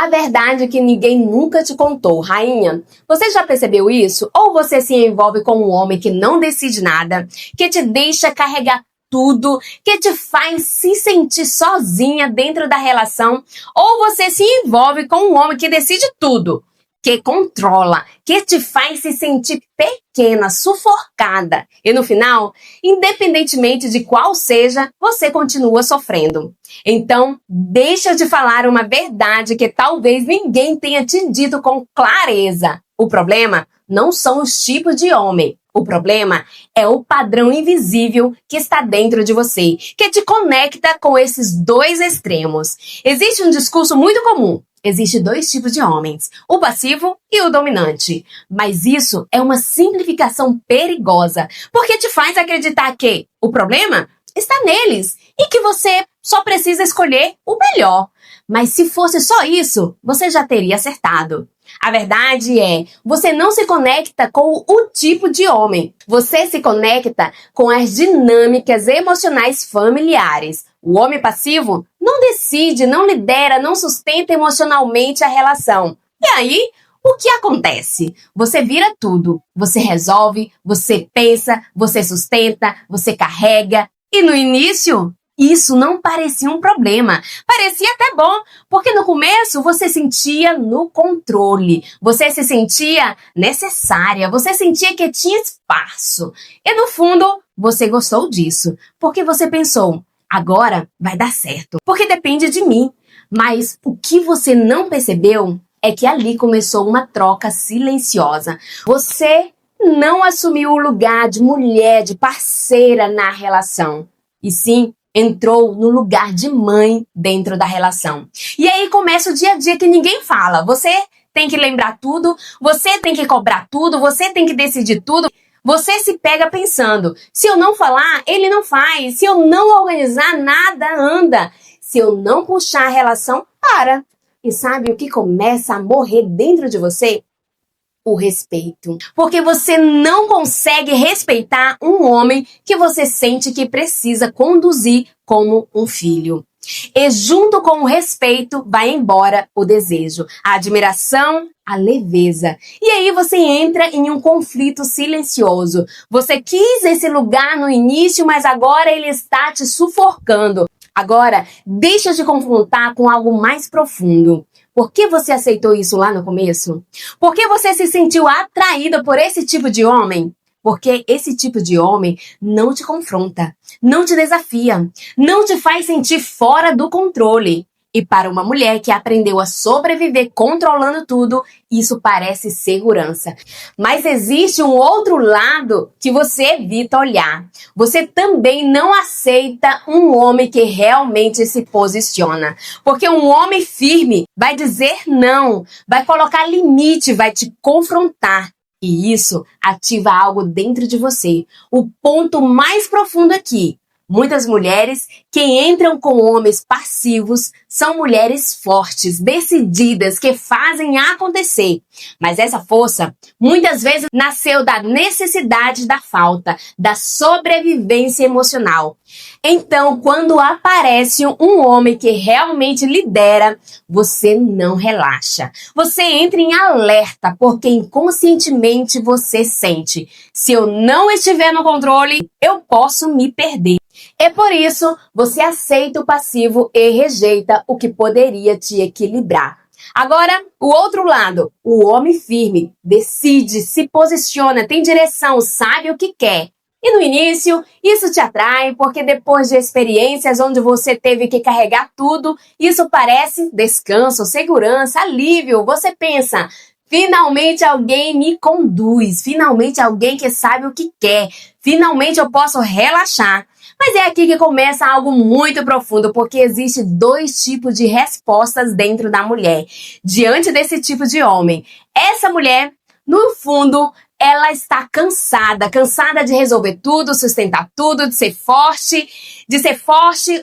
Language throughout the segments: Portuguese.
A verdade é que ninguém nunca te contou, rainha. Você já percebeu isso? Ou você se envolve com um homem que não decide nada, que te deixa carregar tudo, que te faz se sentir sozinha dentro da relação, ou você se envolve com um homem que decide tudo, que controla, que te faz se sentir pequena, sufocada. E no final, independentemente de qual seja, você continua sofrendo. Então, deixa eu te falar uma verdade que talvez ninguém tenha te dito com clareza. O problema não são os tipos de homem. O problema é o padrão invisível que está dentro de você, que te conecta com esses dois extremos. Existe um discurso muito comum. Existem dois tipos de homens, o passivo e o dominante. Mas isso é uma simplificação perigosa, porque te faz acreditar que o problema está neles e que você só precisa escolher o melhor. Mas se fosse só isso, você já teria acertado. A verdade é, você não se conecta com o tipo de homem. Você se conecta com as dinâmicas emocionais familiares. O homem passivo não decide, não lidera, não sustenta emocionalmente a relação. E aí, o que acontece? Você vira tudo. Você resolve, você pensa, você sustenta, você carrega. E no início, isso não parecia um problema. Parecia até bom, porque no começo você sentia no controle. Você se sentia necessária, você sentia que tinha espaço. E no fundo, você gostou disso, porque você pensou, agora vai dar certo, porque depende de mim. Mas o que você não percebeu é que ali começou uma troca silenciosa. Você não assumiu o lugar de mulher, de parceira na relação. E sim, entrou no lugar de mãe dentro da relação. E aí começa o dia a dia que ninguém fala. Você tem que lembrar tudo, você tem que cobrar tudo, você tem que decidir tudo. Você se pega pensando, se eu não falar, ele não faz. Se eu não organizar, nada anda. Se eu não puxar a relação, para. E sabe o que começa a morrer dentro de você? O respeito. Porque você não consegue respeitar um homem que você sente que precisa conduzir como um filho. E junto com o respeito vai embora o desejo, a admiração, a leveza. E aí você entra em um conflito silencioso. Você quis esse lugar no início, mas agora ele está te sufocando. Agora, deixa eu te confrontar com algo mais profundo. Por que você aceitou isso lá no começo? Por que você se sentiu atraída por esse tipo de homem? Porque esse tipo de homem não te confronta, não te desafia, não te faz sentir fora do controle. E para uma mulher que aprendeu a sobreviver controlando tudo, isso parece segurança. Mas existe um outro lado que você evita olhar. Você também não aceita um homem que realmente se posiciona. Porque um homem firme vai dizer não, vai colocar limite, vai te confrontar. E isso ativa algo dentro de você. O ponto mais profundo aqui. Muitas mulheres que entram com homens passivos são mulheres fortes, decididas, que fazem acontecer. Mas essa força muitas vezes nasceu da necessidade da falta, da sobrevivência emocional. Então, quando aparece um homem que realmente lidera, você não relaxa. Você entra em alerta, porque inconscientemente você sente: se eu não estiver no controle, eu posso me perder. É por isso, você aceita o passivo e rejeita o que poderia te equilibrar. Agora, o outro lado, o homem firme, decide, se posiciona, tem direção, sabe o que quer. E no início, isso te atrai porque depois de experiências onde você teve que carregar tudo, isso parece descanso, segurança, alívio. Você pensa: finalmente alguém me conduz, finalmente alguém que sabe o que quer, finalmente eu posso relaxar. Mas é aqui que começa algo muito profundo, porque existe dois tipos de respostas dentro da mulher, diante desse tipo de homem. Essa mulher, no fundo, ela está cansada de resolver tudo, sustentar tudo, de ser forte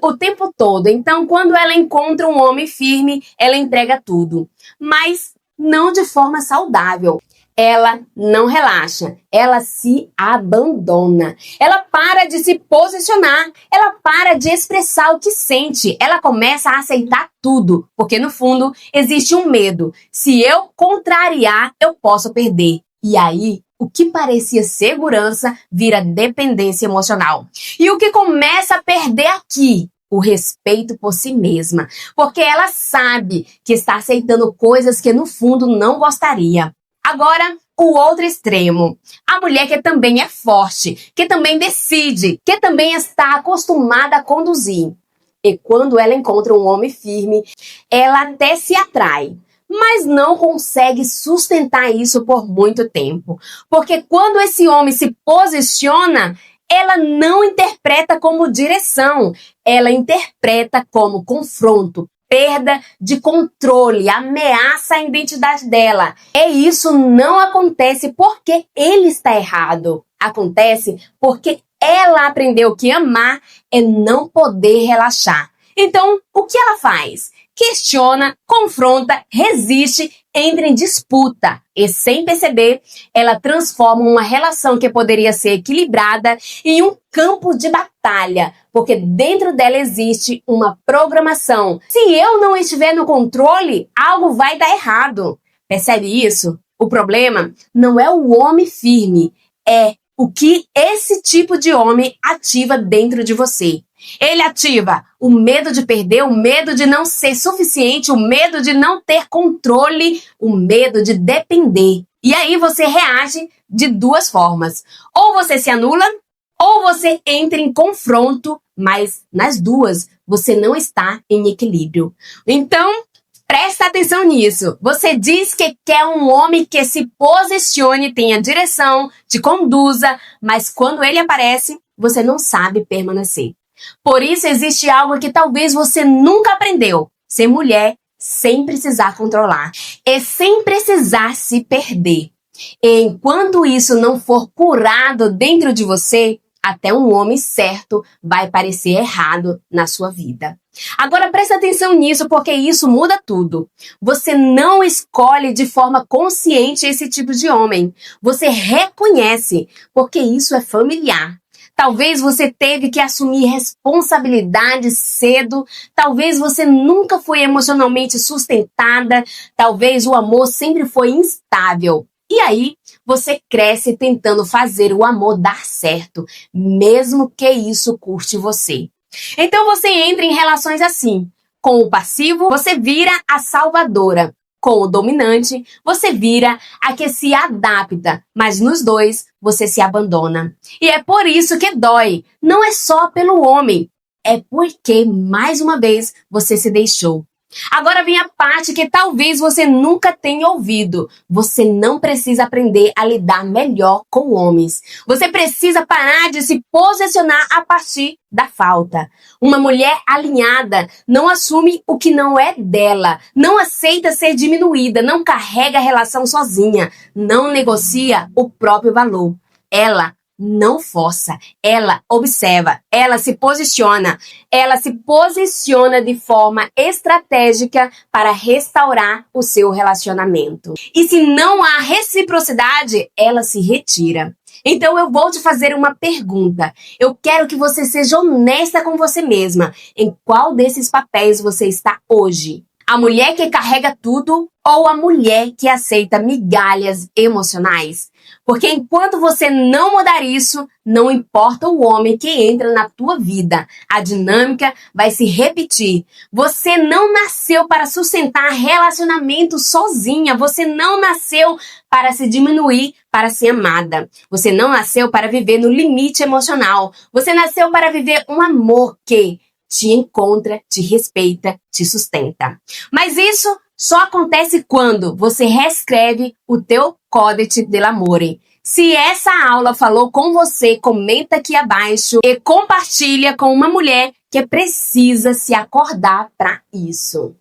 o tempo todo. Então, quando ela encontra um homem firme, ela entrega tudo, mas não de forma saudável. ela não relaxa, ela se abandona, ela para de se posicionar, ela para de expressar o que sente, ela começa a aceitar tudo, porque no fundo existe um medo. Se eu contrariar, eu posso perder. E aí, o que parecia segurança vira dependência emocional. E o que começa a perder aqui? O respeito por si mesma, porque ela sabe que está aceitando coisas que no fundo não gostaria. Agora, o outro extremo. A mulher que também é forte, que também decide, que também está acostumada a conduzir. E quando ela encontra um homem firme, ela até se atrai, mas não consegue sustentar isso por muito tempo. Porque quando esse homem se posiciona, ela não interpreta como direção, ela interpreta como confronto, perda de controle, ameaça à identidade dela. E isso não acontece porque ele está errado. Acontece porque ela aprendeu que amar é não poder relaxar. Então, o que ela faz? Questiona, confronta, resiste, entra em disputa. E sem perceber, ela transforma uma relação que poderia ser equilibrada em um campo de batalha, porque dentro dela existe uma programação. Se eu não estiver no controle, algo vai dar errado. Percebe isso? O problema não é o homem firme, é o que esse tipo de homem ativa dentro de você. Ele ativa o medo de perder, o medo de não ser suficiente, o medo de não ter controle, o medo de depender. E aí você reage de duas formas. Ou você se anula, ou você entra em confronto, mas nas duas você não está em equilíbrio. Então, presta atenção nisso. Você diz que quer um homem que se posicione, tenha direção, te conduza, mas quando ele aparece, você não sabe permanecer. Por isso existe algo que talvez você nunca aprendeu: ser mulher sem precisar controlar e sem precisar se perder. E enquanto isso não for curado dentro de você, até um homem certo vai parecer errado na sua vida. Agora presta atenção nisso, porque isso muda tudo. Você não escolhe de forma consciente esse tipo de homem. Você reconhece, porque isso é familiar. Talvez você teve que assumir responsabilidade cedo, talvez você nunca foi emocionalmente sustentada, talvez o amor sempre foi instável. E aí, você cresce tentando fazer o amor dar certo, mesmo que isso custe você. Então você entra em relações assim. Com o passivo, você vira a salvadora. Com o dominante, você vira a que se adapta, mas nos dois, você se abandona. E é por isso que dói. Não é só pelo homem, é porque, mais uma vez, você se deixou. Agora vem a parte que talvez você nunca tenha ouvido. Você não precisa aprender a lidar melhor com homens. Você precisa parar de se posicionar a partir da falta. Uma mulher alinhada não assume o que não é dela, não aceita ser diminuída, não carrega a relação sozinha, não negocia o próprio valor. Ela não força, ela observa, ela se posiciona de forma estratégica para restaurar o seu relacionamento. E se não há reciprocidade, ela se retira. Então eu vou te fazer uma pergunta. Eu quero que você seja honesta com você mesma. Em qual desses papéis você está hoje? A mulher que carrega tudo ou a mulher que aceita migalhas emocionais? Porque enquanto você não mudar isso, não importa o homem que entra na tua vida, a dinâmica vai se repetir. Você não nasceu para sustentar relacionamento sozinha. Você não nasceu para se diminuir, para ser amada. Você não nasceu para viver no limite emocional. Você nasceu para viver um amor que te encontra, te respeita, te sustenta. Mas isso só acontece quando você reescreve o teu Códice dell'Amore. Se essa aula falou com você, comenta aqui abaixo e compartilha com uma mulher que precisa se acordar para isso.